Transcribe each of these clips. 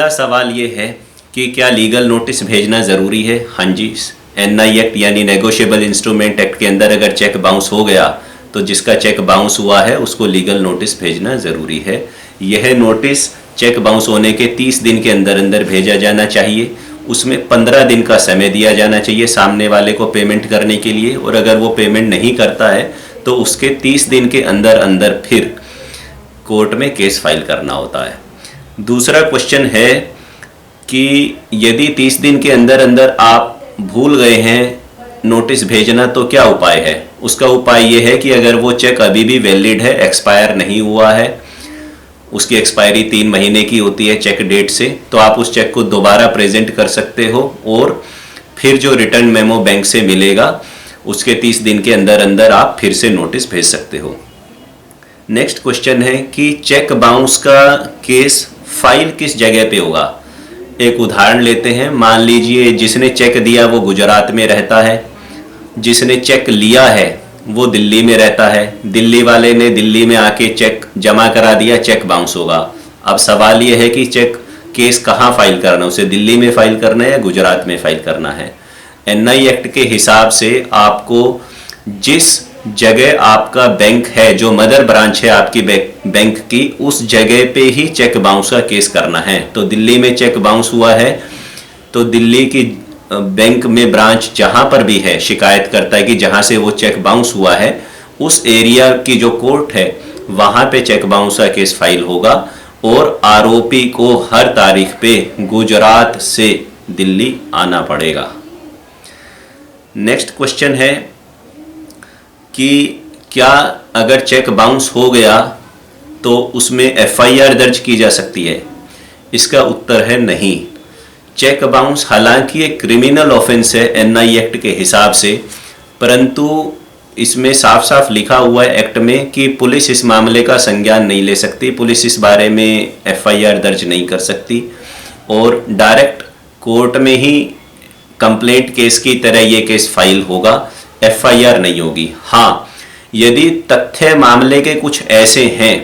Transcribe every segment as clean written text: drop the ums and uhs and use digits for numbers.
अगला सवाल ये है कि क्या लीगल नोटिस भेजना ज़रूरी है। हाँ जी, एनआई एक्ट यानी नेगोशिएबल इंस्ट्रूमेंट एक्ट के अंदर अगर चेक बाउंस हो गया तो जिसका चेक बाउंस हुआ है उसको लीगल नोटिस भेजना ज़रूरी है। यह नोटिस चेक बाउंस होने के 30 दिन के अंदर अंदर भेजा जाना चाहिए। उसमें 15 दिन का समय दिया जाना चाहिए सामने वाले को पेमेंट करने के लिए, और अगर वो पेमेंट नहीं करता है तो उसके 30 दिन के अंदर अंदर फिर कोर्ट में केस फाइल करना होता है। दूसरा क्वेश्चन है कि यदि 30 दिन के अंदर अंदर आप भूल गए हैं नोटिस भेजना तो क्या उपाय है। उसका उपाय ये है कि अगर वो चेक अभी भी वैलिड है, एक्सपायर नहीं हुआ है, उसकी एक्सपायरी 3 महीने की होती है चेक डेट से, तो आप उस चेक को दोबारा प्रेजेंट कर सकते हो और फिर जो रिटर्न मेमो बैंक से मिलेगा उसके 30 दिन के अंदर अंदर आप फिर से नोटिस भेज सकते हो। नेक्स्ट क्वेश्चन है कि चेक बाउंस का केस फाइल किस जगह पे होगा। एक उदाहरण लेते हैं। मान लीजिए जिसने चेक दिया वो गुजरात में रहता है, जिसने चेक लिया है वो दिल्ली में रहता है, दिल्ली वाले ने दिल्ली में आके चेक जमा करा दिया, चेक बाउंस होगा। अब सवाल ये है कि चेक केस कहाँ फाइल करना है, उसे दिल्ली में फाइल करना है या गुजरात में फाइल करना है। एनआई एक्ट के हिसाब से आपको जिस जगह आपका बैंक है, जो मदर ब्रांच है आपकी बैंक की, उस जगह पे ही चेक बाउंस का केस करना है। तो दिल्ली में चेक बाउंस हुआ है तो दिल्ली की बैंक में ब्रांच जहां पर भी है शिकायत करता है कि जहां से वो चेक बाउंस हुआ है उस एरिया की जो कोर्ट है वहां पे चेक बाउंस का केस फाइल होगा और आरोपी को हर तारीख पे गुजरात से दिल्ली आना पड़ेगा। नेक्स्ट क्वेश्चन है कि क्या अगर चेक बाउंस हो गया तो उसमें एफआईआर दर्ज की जा सकती है। इसका उत्तर है नहीं। चेक बाउंस हालांकि एक क्रिमिनल ऑफेंस है एनआई एक्ट के हिसाब से, परंतु इसमें साफ साफ लिखा हुआ है एक्ट में कि पुलिस इस मामले का संज्ञान नहीं ले सकती, पुलिस इस बारे में एफआईआर दर्ज नहीं कर सकती और डायरेक्ट कोर्ट में ही कंप्लेंट केस की तरह ये केस फाइल होगा, एफआईआर नहीं होगी। हाँ, यदि तथ्य मामले के कुछ ऐसे हैं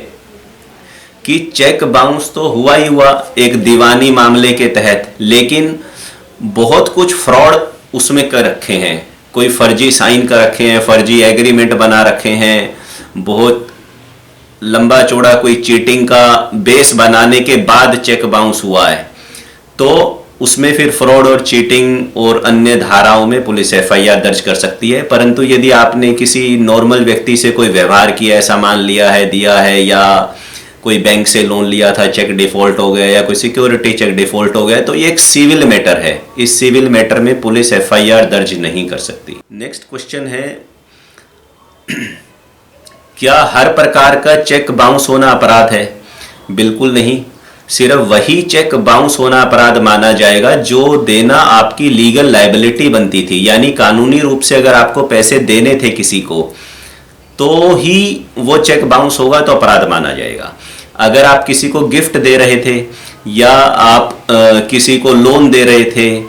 कि चेक बाउंस तो हुआ ही हुआ एक दीवानी मामले के तहत, लेकिन बहुत कुछ फ्रॉड उसमें कर रखे हैं, कोई फर्जी साइन कर रखे हैं, फर्जी एग्रीमेंट बना रखे हैं, बहुत लंबा चौड़ा कोई चीटिंग का बेस बनाने के बाद चेक बाउंस हुआ है, तो उसमें फिर फ्रॉड और चीटिंग और अन्य धाराओं में पुलिस एफआईआर दर्ज कर सकती है। परंतु यदि आपने किसी नॉर्मल व्यक्ति से कोई व्यवहार किया है, सामान लिया है, दिया है, या कोई बैंक से लोन लिया था, चेक डिफॉल्ट हो गया, या कोई सिक्योरिटी चेक डिफॉल्ट हो गया, तो ये एक सिविल मैटर है। इस सिविल मैटर में पुलिस एफआईआर दर्ज नहीं कर सकती। नेक्स्ट क्वेश्चन है क्या हर प्रकार का चेक बाउंस होना अपराध है। बिल्कुल नहीं। सिर्फ वही चेक बाउंस होना अपराध माना जाएगा जो देना आपकी लीगल लायबिलिटी बनती थी, यानी कानूनी रूप से अगर आपको पैसे देने थे किसी को तो ही वो चेक बाउंस होगा, तो अपराध माना जाएगा। अगर आप किसी को गिफ्ट दे रहे थे या आप किसी को लोन दे रहे थे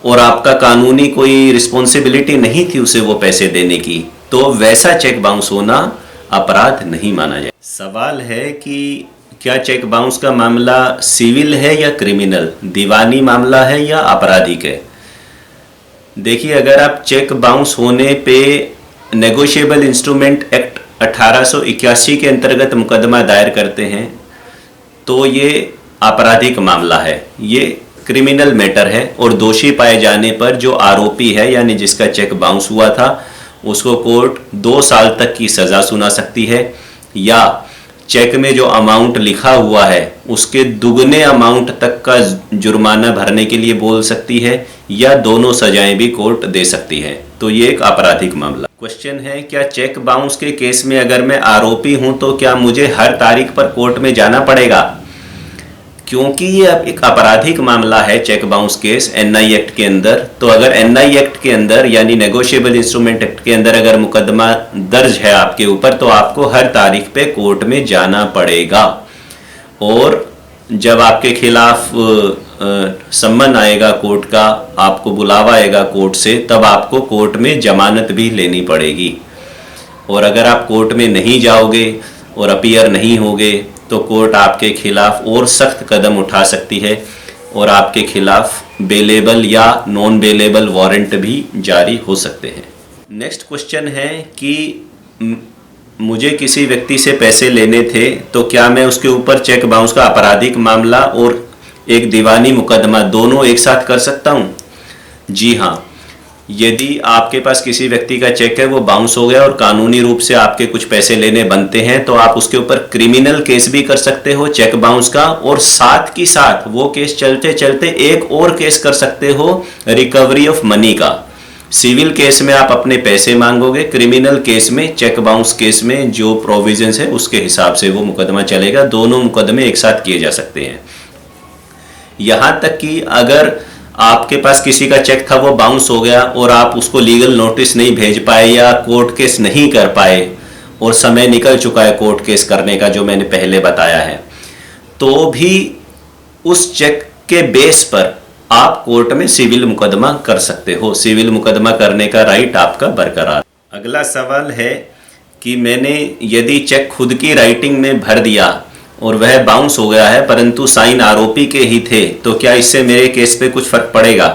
और आपका कानूनी कोई रिस्पॉन्सिबिलिटी नहीं थी उसे वो पैसे देने की, तो वैसा चेक बाउंस होना अपराध नहीं माना जाए। सवाल है कि क्या चेक बाउंस का मामला सिविल है या क्रिमिनल, दीवानी मामला है या आपराधिक है। देखिए, अगर आप चेक बाउंस होने पे नेगोशिएबल इंस्ट्रूमेंट एक्ट 1881 के अंतर्गत मुकदमा दायर करते हैं तो ये आपराधिक मामला है, ये क्रिमिनल मैटर है और दोषी पाए जाने पर जो आरोपी है यानी जिसका चेक बाउंस हुआ था उसको कोर्ट 2 साल तक की सज़ा सुना सकती है, या चेक में जो अमाउंट लिखा हुआ है उसके दुगने अमाउंट तक का जुर्माना भरने के लिए बोल सकती है, या दोनों सजाएं भी कोर्ट दे सकती है। तो ये एक आपराधिक मामला। क्वेश्चन है क्या चेक बाउंस के केस में अगर मैं आरोपी हूं तो क्या मुझे हर तारीख पर कोर्ट में जाना पड़ेगा। क्योंकि ये अब एक आपराधिक मामला है cheque bounce case NI act के अंदर, तो अगर एनआई एक्ट के अंदर यानी नेगोशिएबल इंस्ट्रूमेंट एक्ट के अंदर अगर मुकदमा दर्ज है आपके ऊपर तो आपको हर तारीख पे कोर्ट में जाना पड़ेगा, और जब आपके खिलाफ सम्मन आएगा कोर्ट का, आपको बुलावा आएगा कोर्ट से, तब आपको कोर्ट में जमानत भी लेनी पड़ेगी। और अगर आप कोर्ट में नहीं जाओगे और अपीयर नहीं होगे तो कोर्ट आपके खिलाफ और सख्त कदम उठा सकती है। और आपके खिलाफ बेलेबल या नॉन बेलेबल वारंट भी जारी हो सकते हैं। नेक्स्ट क्वेश्चन है कि मुझे किसी व्यक्ति से पैसे लेने थे, तो क्या मैं उसके ऊपर चेक बाउंस का आपराधिक मामला और एक दीवानी मुकदमा दोनों एक साथ कर सकता हूँ? जी हाँ, यदि आपके पास किसी व्यक्ति का चेक है, वो बाउंस हो गया और कानूनी रूप से आपके कुछ पैसे लेने बनते हैं, तो आप उसके ऊपर क्रिमिनल केस भी कर सकते हो चेक बाउंस का, और साथ की साथ वो केस चलते चलते एक और केस कर सकते हो रिकवरी ऑफ मनी का। सिविल केस में आप अपने पैसे मांगोगे, क्रिमिनल केस में चेक बाउंस केस में जो प्रोविजंस है उसके हिसाब से वो मुकदमा चलेगा। दोनों मुकदमे एक साथ किए जा सकते हैं। यहाँ तक कि अगर आपके पास किसी का चेक था, वो बाउंस हो गया और आप उसको लीगल नोटिस नहीं भेज पाए या कोर्ट केस नहीं कर पाए और समय निकल चुका है कोर्ट केस करने का, जो मैंने पहले बताया है, तो भी उस चेक के बेस पर आप कोर्ट में सिविल मुकदमा कर सकते हो। सिविल मुकदमा करने का राइट आपका बरकरार। अगला सवाल है कि मैंने यदि चेक खुद की राइटिंग में भर दिया और वह बाउंस हो गया है परंतु साइन आरोपी के ही थे, तो क्या इससे मेरे केस पे कुछ फर्क पड़ेगा?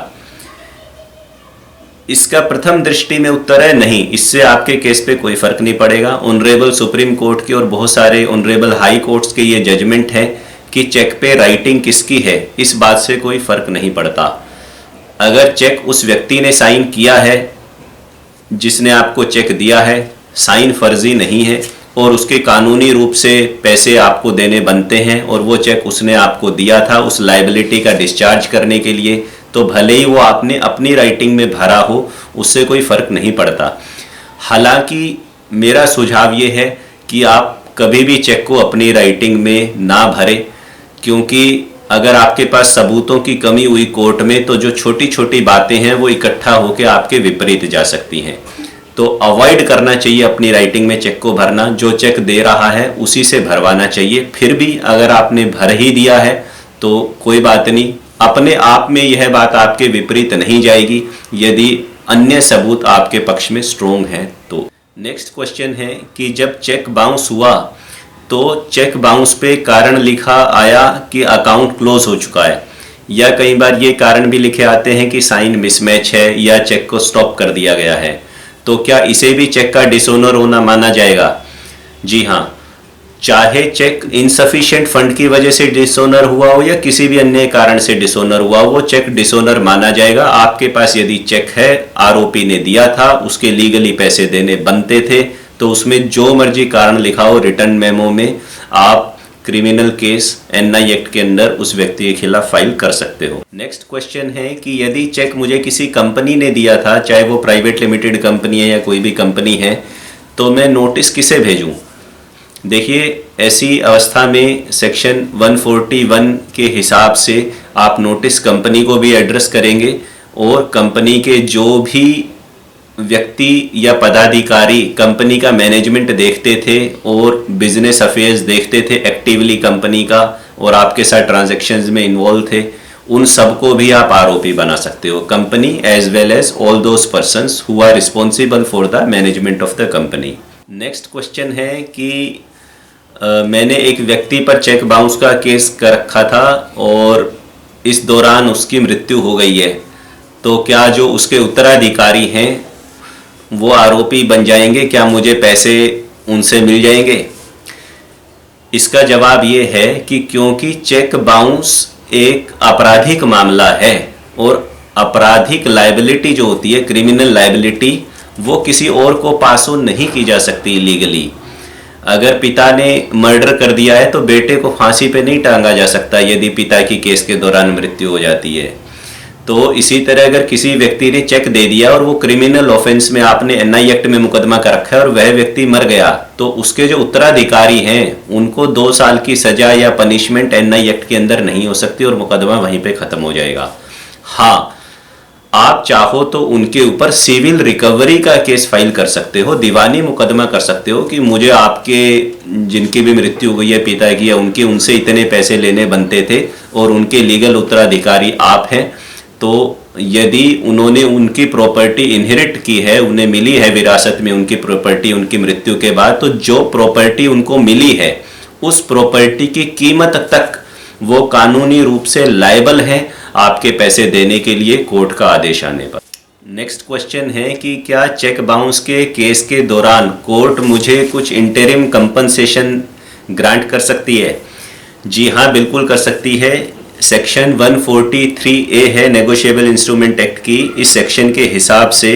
इसका प्रथम दृष्टि में उत्तर है नहीं, इससे आपके केस पे कोई फर्क नहीं पड़ेगा। ऑनरेबल सुप्रीम कोर्ट की और बहुत सारे ऑनरेबल हाई कोर्ट्स के ये जजमेंट है कि चेक पे राइटिंग किसकी है, इस बात से कोई फर्क नहीं पड़ता। अगर चेक उस व्यक्ति ने साइन किया है जिसने आपको चेक दिया है, साइन फर्जी नहीं है और उसके कानूनी रूप से पैसे आपको देने बनते हैं और वो चेक उसने आपको दिया था उस लायबिलिटी का डिस्चार्ज करने के लिए, तो भले ही वो आपने अपनी राइटिंग में भरा हो, उससे कोई फर्क नहीं पड़ता। हालांकि मेरा सुझाव ये है कि आप कभी भी चेक को अपनी राइटिंग में ना भरें, क्योंकि अगर आपके पास सबूतों की कमी हुई कोर्ट में, तो जो छोटी छोटी बातें हैं वो इकट्ठा होकर आपके विपरीत जा सकती हैं। तो अवॉइड करना चाहिए अपनी राइटिंग में चेक को भरना। जो चेक दे रहा है उसी से भरवाना चाहिए। फिर भी अगर आपने भर ही दिया है तो कोई बात नहीं, अपने आप में यह बात आपके विपरीत नहीं जाएगी यदि अन्य सबूत आपके पक्ष में स्ट्रोंग है तो। नेक्स्ट क्वेश्चन है कि जब चेक बाउंस हुआ तो चेक बाउंस पे कारण लिखा आया कि अकाउंट क्लोज हो चुका है, या कई बार ये कारण भी लिखे आते हैं कि साइन मिसमैच है या चेक को स्टॉप कर दिया गया है, तो क्या इसे भी चेक का डिसऑनर होना माना जाएगा? जी हाँ, चाहे चेक इनसफिशिएंट फंड की वजह से डिसऑनर हुआ हो या किसी भी अन्य कारण से डिसऑनर हुआ हो, वो चेक डिसऑनर माना जाएगा। आपके पास यदि चेक है, आरोपी ने दिया था, उसके लीगली पैसे देने बनते थे, तो उसमें जो मर्जी कारण लिखा हो रिटर्न मेमो में, आप क्रिमिनल केस एनआई एक्ट के अंदर उस व्यक्ति के खिलाफ फाइल कर सकते हो। नेक्स्ट क्वेश्चन है कि यदि चेक मुझे किसी कंपनी ने दिया था, चाहे वो प्राइवेट लिमिटेड कंपनी है या कोई भी कंपनी है, तो मैं नोटिस किसे भेजूं? देखिए, ऐसी अवस्था में सेक्शन 141 के हिसाब से आप नोटिस कंपनी को भी एड्रेस करेंगे और कंपनी के जो भी व्यक्ति या पदाधिकारी कंपनी का मैनेजमेंट देखते थे और बिजनेस अफेयर्स देखते थे एक्टिवली कंपनी का और आपके साथ ट्रांजैक्शंस में इन्वॉल्व थे, उन सबको भी आप आरोपी बना सकते हो। Company as well as all those persons who are responsible for the management of the company. Next question है कि मैंने एक व्यक्ति पर चेक बाउंस का केस कर रखा था और इस दौरान उसकी मृत्यु हो गई है, तो क्या जो उसके उत्तराधिकारी हैं वो आरोपी बन जाएंगे? क्या मुझे पैसे उनसे मिल जाएंगे? इसका जवाब ये है कि क्योंकि चेक बाउंस एक आपराधिक मामला है और आपराधिक लायबिलिटी जो होती है, क्रिमिनल लायबिलिटी, वो किसी और को पास ऑन नहीं की जा सकती लीगली। अगर पिता ने मर्डर कर दिया है तो बेटे को फांसी पे नहीं टांगा जा सकता यदि पिता की केस के दौरान मृत्यु हो जाती है। तो इसी तरह अगर किसी व्यक्ति ने चेक दे दिया और वो क्रिमिनल ऑफेंस में, आपने एनआई एक्ट में मुकदमा कर रखा है और वह व्यक्ति मर गया, तो उसके जो उत्तराधिकारी हैं उनको 2 साल की सजा या पनिशमेंट एनआई एक्ट के अंदर नहीं हो सकती और मुकदमा वहीं पे खत्म हो जाएगा। हाँ, आप चाहो तो उनके ऊपर सिविल रिकवरी का केस फाइल कर सकते हो, दीवानी मुकदमा कर सकते हो कि मुझे आपके जिनकी भी मृत्यु हो गई है पिता की या उनके, उनसे इतने पैसे लेने बनते थे और उनके लीगल उत्तराधिकारी आप हैं, तो यदि उन्होंने उनकी प्रॉपर्टी इनहेरिट की है, उन्हें मिली है विरासत में उनकी प्रॉपर्टी उनकी मृत्यु के बाद, तो जो प्रॉपर्टी उनको मिली है उस प्रॉपर्टी की कीमत तक वो कानूनी रूप से लायबल है आपके पैसे देने के लिए कोर्ट का आदेश आने पर। नेक्स्ट क्वेश्चन है कि क्या चेक बाउंस के केस के दौरान कोर्ट मुझे कुछ इंटरिम कंपनसेशन ग्रांट कर सकती है? जी हाँ, बिल्कुल कर सकती है। सेक्शन 143A है नेगोशिएबल इंस्ट्रूमेंट एक्ट की। इस सेक्शन के हिसाब से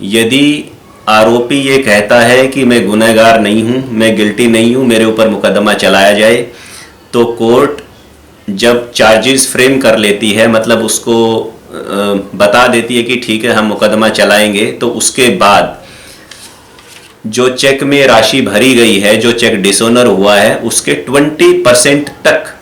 यदि आरोपी ये कहता है कि मैं गुनहगार नहीं हूँ, मैं गिल्टी नहीं हूँ, मेरे ऊपर मुकदमा चलाया जाए, तो कोर्ट जब चार्जेस फ्रेम कर लेती है, मतलब उसको बता देती है कि ठीक है हम मुकदमा चलाएंगे, तो उसके बाद जो चेक में राशि भरी गई है, जो चेक डिसऑनर हुआ है, उसके 20% तक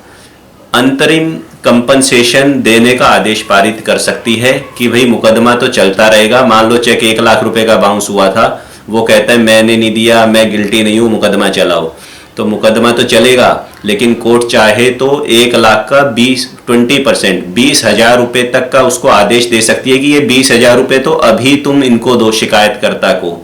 अंतरिम कंपनसेशन देने का आदेश पारित कर सकती है कि भाई मुकदमा तो चलता रहेगा। मान लो चेक 1 लाख रुपए का बाउंस हुआ था, वो कहता है मैंने नहीं दिया, मैं गिल्टी नहीं हूँ, मुकदमा चलाओ, तो मुकदमा तो चलेगा, लेकिन कोर्ट चाहे तो 1 लाख का 20% 20,000 रुपये तक का उसको आदेश दे सकती है कि ये 20,000 रुपये तो अभी तुम इनको दो शिकायतकर्ता को,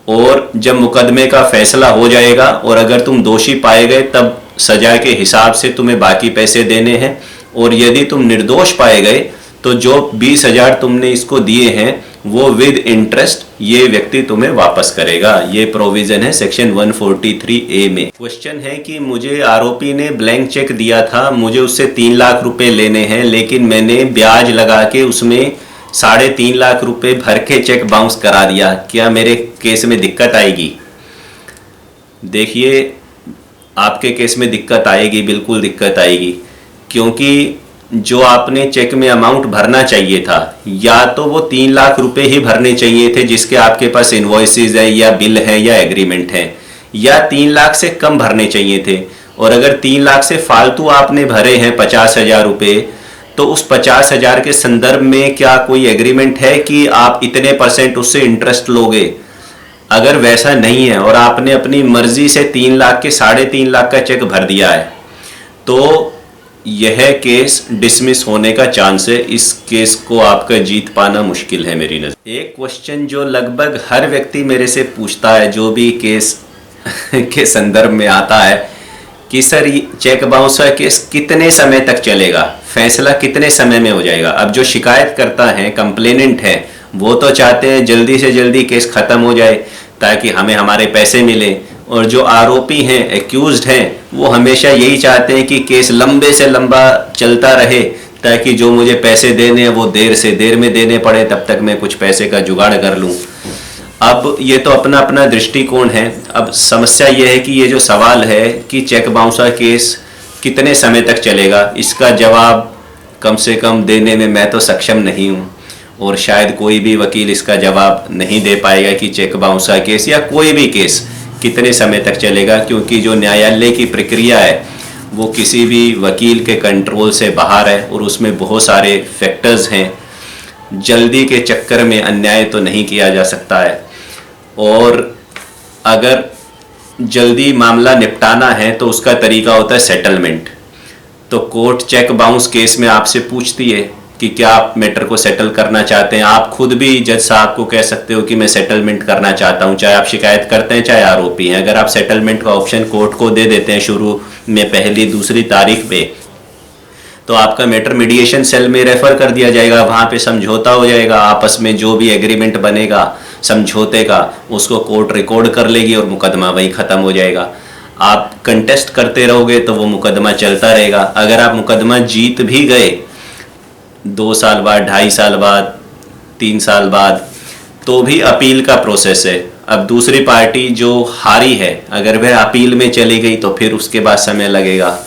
और जब मुकदमे का फैसला हो जाएगा और अगर तुम दोषी पाए गए तब सजा के हिसाब से तुम्हें बाकी पैसे देने हैं, और यदि तुम निर्दोष पाए गए तो जो 20,000 तुमने इसको दिए हैं वो विद इंटरेस्ट ये व्यक्ति तुम्हें वापस करेगा। ये प्रोविजन है सेक्शन 143A में। क्वेश्चन है कि मुझे आरोपी ने ब्लैंक चेक दिया था, मुझे उससे 3 लाख रुपए लेने हैं, लेकिन मैंने ब्याज लगा के उसमें 3.5 लाख रुपए भर के चेक बाउंस करा दिया, क्या मेरे केस में दिक्कत आएगी? देखिए, आपके केस में दिक्कत आएगी, बिल्कुल दिक्कत आएगी, क्योंकि जो आपने चेक में अमाउंट भरना चाहिए था, या तो वो 3 लाख रुपए ही भरने चाहिए थे जिसके आपके पास इनवॉइसेस है या बिल है या एग्रीमेंट है, या 3 लाख से कम भरने चाहिए थे। और अगर 3 लाख से फालतू आपने भरे हैं 50,000 रुपये, तो उस 50,000 के संदर्भ में क्या कोई एग्रीमेंट है कि आप इतने % उससे इंटरेस्ट लोगे? अगर वैसा नहीं है और आपने अपनी मर्जी से 3 लाख के 3.5 लाख का चेक भर दिया है, तो यह केस डिसमिस होने का चांस है। इस केस को आपका जीत पाना मुश्किल है मेरी नज़र। एक क्वेश्चन जो लगभग हर व्यक्ति मेरे से पूछता है जो भी केस के संदर्भ में आता है कि सर चेक बाउंस का केस कितने समय तक चलेगा, फैसला कितने समय में हो जाएगा? अब जो शिकायत करता है, कंप्लेनेंट है, वो तो चाहते हैं जल्दी से जल्दी केस ख़त्म हो जाए ताकि हमें हमारे पैसे मिले, और जो आरोपी हैं, एक्यूज्ड हैं, वो हमेशा यही चाहते हैं कि केस लंबे से लंबा चलता रहे ताकि जो मुझे पैसे देने हैं वो देर से देर में देने पड़े, तब तक मैं कुछ पैसे का जुगाड़ कर लूँ। अब ये तो अपना अपना दृष्टिकोण है। अब समस्या ये है कि ये जो सवाल है कि चेक बाउंस का केस कितने समय तक चलेगा, इसका जवाब कम से कम देने में मैं तो सक्षम नहीं हूँ, और शायद कोई भी वकील इसका जवाब नहीं दे पाएगा कि चेक बाउंस का केस या कोई भी केस कितने समय तक चलेगा, क्योंकि जो न्यायालय की प्रक्रिया है वो किसी भी वकील के कंट्रोल से बाहर है और उसमें बहुत सारे फैक्टर्स हैं। जल्दी के चक्कर में अन्याय तो नहीं किया जा सकता है, और अगर जल्दी मामला निपटाना है तो उसका तरीका होता है सेटलमेंट। तो कोर्ट चेक बाउंस केस में आपसे पूछती है कि क्या आप मैटर को सेटल करना चाहते हैं। आप खुद भी जज साहब को कह सकते हो कि मैं सेटलमेंट करना चाहता हूं, चाहे आप शिकायत करते हैं चाहे आरोपी हैं। अगर आप सेटलमेंट का ऑप्शन कोर्ट को दे देते हैं शुरू में पहली दूसरी तारीख पे, तो आपका मैटर मीडिएशन सेल में रेफर कर दिया जाएगा, वहाँ पे समझौता हो जाएगा, आपस में जो भी एग्रीमेंट बनेगा समझौते का उसको कोर्ट रिकॉर्ड कर लेगी और मुकदमा वहीं ख़त्म हो जाएगा। आप कंटेस्ट करते रहोगे तो वो मुकदमा चलता रहेगा। अगर आप मुकदमा जीत भी गए 2 साल बाद, 2.5 साल बाद, 3 साल बाद, तो भी अपील का प्रोसेस है। अब दूसरी पार्टी जो हारी है, अगर वह अपील में चली गई तो फिर उसके बाद समय लगेगा।